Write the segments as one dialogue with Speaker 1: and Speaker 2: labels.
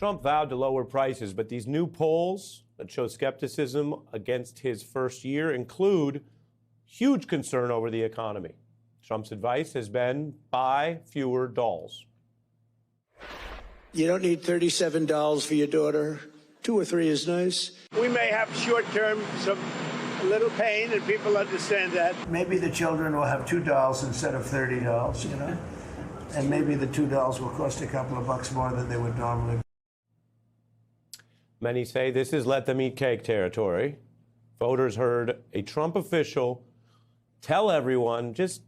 Speaker 1: Trump vowed to lower prices, but these new polls that show skepticism against his first year include huge concern over the economy. Trump's advice has been buy fewer dolls.
Speaker 2: You don't need 37 dolls for your daughter. 2 or 3 is nice.
Speaker 3: We may have short-term a little pain, and people understand that.
Speaker 2: Maybe the children will have 2 dolls instead of 30 dolls, you know? And maybe the 2 dolls will cost a couple of bucks more than they would normally.
Speaker 1: Many say this is let them eat cake territory. Voters heard a Trump official tell everyone, just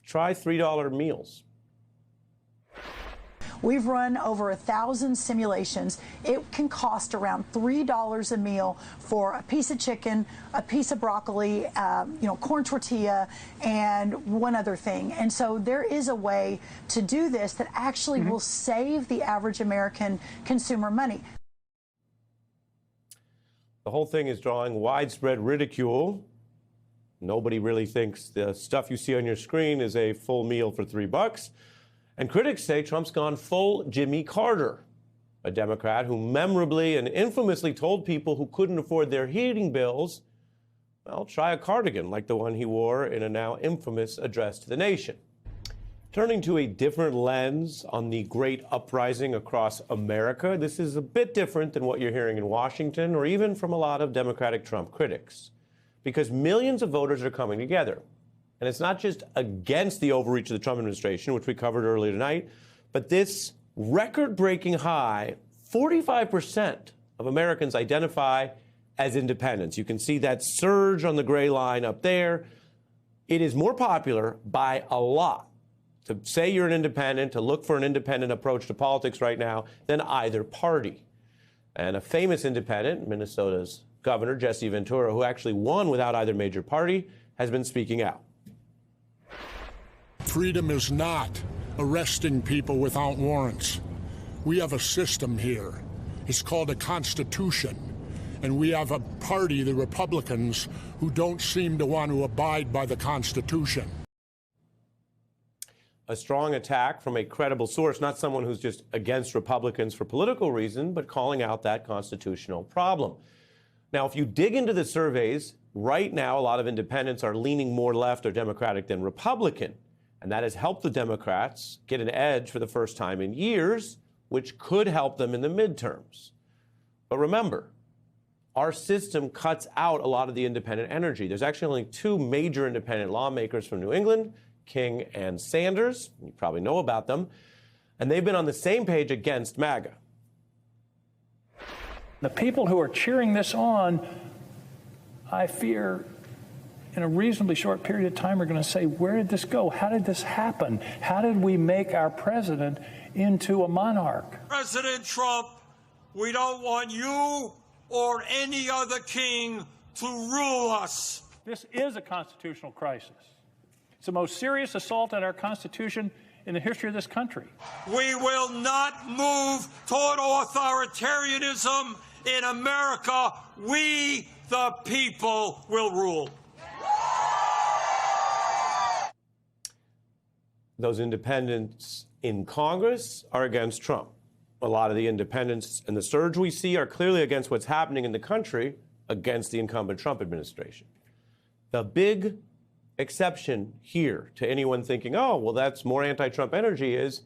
Speaker 1: try $3 meals.
Speaker 4: We've run over 1,000 simulations. It can cost around $3 a meal for a piece of chicken, a piece of broccoli, corn tortilla, and one other thing. And so there is a way to do this that actually will save the average American consumer money.
Speaker 1: The whole thing is drawing widespread ridicule. Nobody really thinks the stuff you see on your screen is a full meal for $3. And critics say Trump's gone full Jimmy Carter, a Democrat who memorably and infamously told people who couldn't afford their heating bills, well, try a cardigan like the one he wore in a now infamous address to the nation. Turning to a different lens on the great uprising across America, this is a bit different than what you're hearing in Washington or even from a lot of Democratic Trump critics, because millions of voters are coming together. And it's not just against the overreach of the Trump administration, which we covered earlier tonight, but this record-breaking high, 45% of Americans identify as independents. You can see that surge on the gray line up there. It is more popular by a lot to say you're an independent, to look for an independent approach to politics right now than either party. And a famous independent, Minnesota's Governor Jesse Ventura, who actually won without either major party, has been speaking out.
Speaker 5: Freedom is not arresting people without warrants. We have a system here. It's called a Constitution. And we have a party, the Republicans, who don't seem to want to abide by the Constitution.
Speaker 1: A strong attack from a credible source, not someone who's just against Republicans for political reason, but calling out that constitutional problem. Now, if you dig into the surveys, right now a lot of independents are leaning more left or Democratic than Republican. And that has helped the Democrats get an edge for the first time in years, which could help them in the midterms. But remember, our system cuts out a lot of the independent energy. There's actually only 2 major independent lawmakers from New England, King and Sanders. You probably know about them. And they've been on the same page against MAGA.
Speaker 6: The people who are cheering this on, I fear, in a reasonably short period of time, are going to say, where did this go? How did this happen? How did we make our president into a monarch?
Speaker 7: President Trump, we don't want you or any other king to rule us.
Speaker 6: This is a constitutional crisis. It's the most serious assault on our Constitution in the history of this country.
Speaker 7: We will not move toward authoritarianism in America. We, the people, will rule.
Speaker 1: Those independents in Congress are against Trump. A lot of the independents and the surge we see are clearly against what's happening in the country, against the incumbent Trump administration. The big exception here to anyone thinking, oh, well, that's more anti-Trump energy is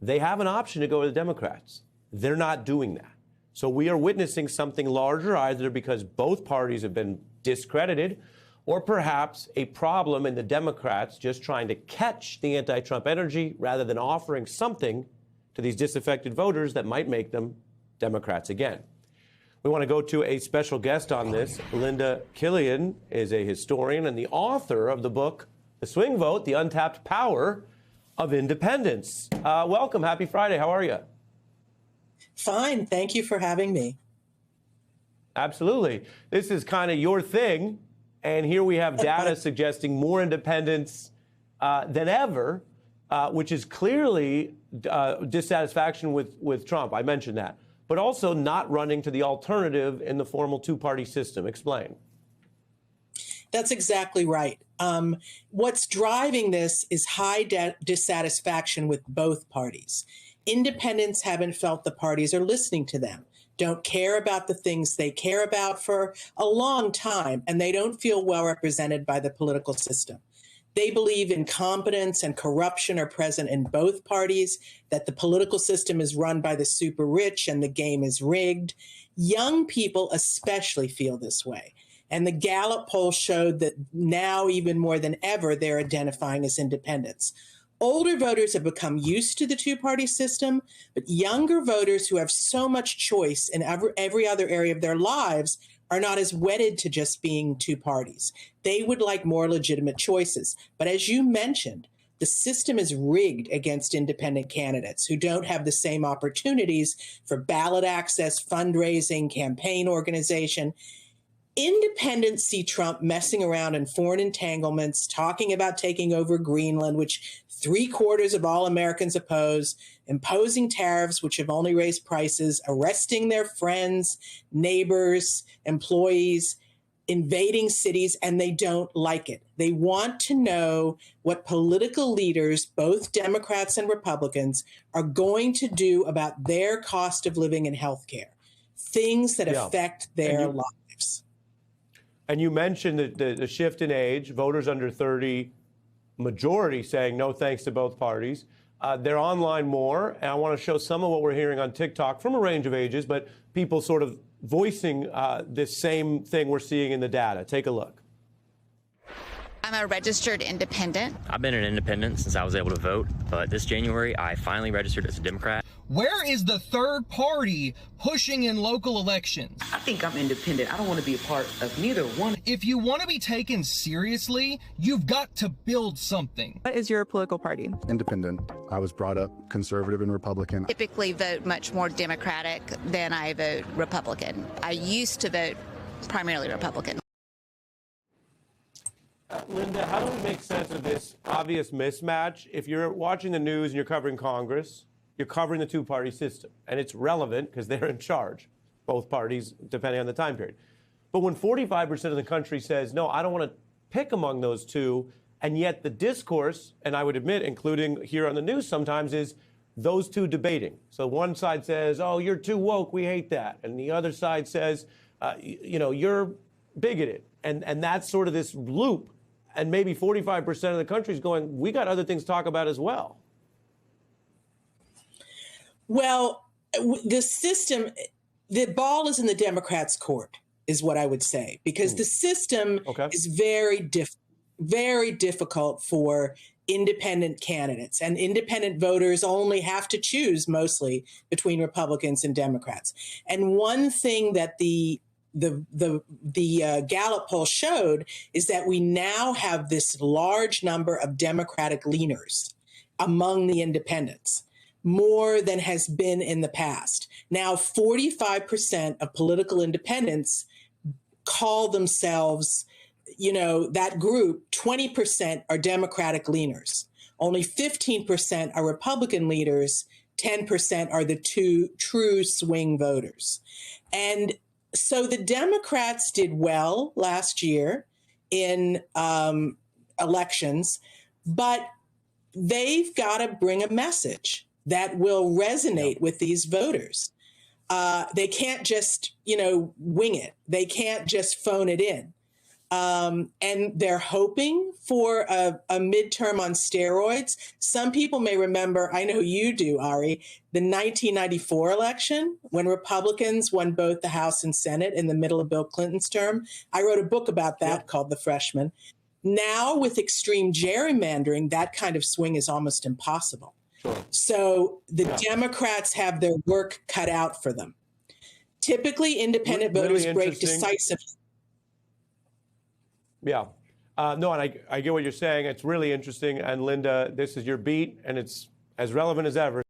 Speaker 1: they have an option to go to the Democrats. They're not doing that. So we are witnessing something larger, either because both parties have been discredited or perhaps a problem in the Democrats just trying to catch the anti-Trump energy rather than offering something to these disaffected voters that might make them Democrats again. We want to go to a special guest on this. Linda Killian is a historian and the author of the book, The Swing Vote, The Untapped Power of Independence. Welcome. Happy Friday. How are you?
Speaker 8: Fine. Thank you for having me.
Speaker 1: Absolutely. This is kind of your thing. And here we have data suggesting more independence than ever, which is clearly dissatisfaction with Trump. I mentioned that. But also not running to the alternative in the formal 2-party system. Explain.
Speaker 8: That's exactly right. What's driving this is high dissatisfaction with both parties. Independents haven't felt the parties are listening to them, don't care about the things they care about for a long time, and they don't feel well represented by the political system. They believe incompetence and corruption are present in both parties, that the political system is run by the super rich and the game is rigged. Young people especially feel this way. And the Gallup poll showed that now, even more than ever, they're identifying as independents. Older voters have become used to the two-party system, but younger voters who have so much choice in every other area of their lives are not as wedded to just being two parties. They would like more legitimate choices. But as you mentioned, the system is rigged against independent candidates who don't have the same opportunities for ballot access, fundraising, campaign organization. Independents see Trump messing around in foreign entanglements, talking about taking over Greenland, which 3/4 of all Americans oppose, imposing tariffs, which have only raised prices, arresting their friends, neighbors, employees, invading cities, and they don't like it. They want to know what political leaders, both Democrats and Republicans, are going to do about their cost of living and health care, things that affect their lives.
Speaker 1: And you mentioned the shift in age, voters under 30, majority saying no thanks to both parties. They're online more, and I want to show some of what we're hearing on TikTok from a range of ages, but people sort of voicing this same thing we're seeing in the data. Take a look.
Speaker 9: I'm a registered independent.
Speaker 10: I've been an independent since I was able to vote, but this January I finally registered as a Democrat.
Speaker 11: Where is the third party pushing in local elections?
Speaker 12: I think I'm independent. I don't want to be a part of neither one.
Speaker 11: If you want to be taken seriously, you've got to build something.
Speaker 13: What is your political party?
Speaker 14: Independent. I was brought up conservative and Republican.
Speaker 9: Typically vote much more Democratic than I vote Republican. I used to vote primarily Republican.
Speaker 1: Linda, how do we make sense of this obvious mismatch? If you're watching the news and you're covering Congress, you're covering the two-party system, and it's relevant because they're in charge, both parties, depending on the time period. But when 45% of the country says, no, I don't want to pick among those two, and yet the discourse, and I would admit, including here on the news sometimes, is those two debating. So one side says, oh, you're too woke, we hate that. And the other side says, you're bigoted. And that's sort of this loop. And maybe 45% of the country is going, we got other things to talk about as well.
Speaker 8: Well, the system, the ball is in the Democrats' court, is what I would say, because the system is very difficult for independent candidates, and independent voters only have to choose mostly between Republicans and Democrats. And one thing that the Gallup poll showed is that we now have this large number of Democratic leaners among the independents, more than has been in the past. Now, 45% of political independents call themselves, that group. 20% are Democratic leaners. Only 15% are Republican leaders. 10% are the true swing voters. And so the Democrats did well last year in elections, but they've got to bring a message that will resonate with these voters. They can't just, wing it. They can't just phone it in. And they're hoping for a midterm on steroids. Some people may remember, I know you do, Ari, the 1994 election when Republicans won both the House and Senate in the middle of Bill Clinton's term. I wrote a book about that called The Freshman. Now, with extreme gerrymandering, that kind of swing is almost impossible. Sure. So the Democrats have their work cut out for them. Typically, independent voters break decisively.
Speaker 1: Yeah. No, and I get what you're saying. It's really interesting. And Linda, this is your beat, and it's as relevant as ever.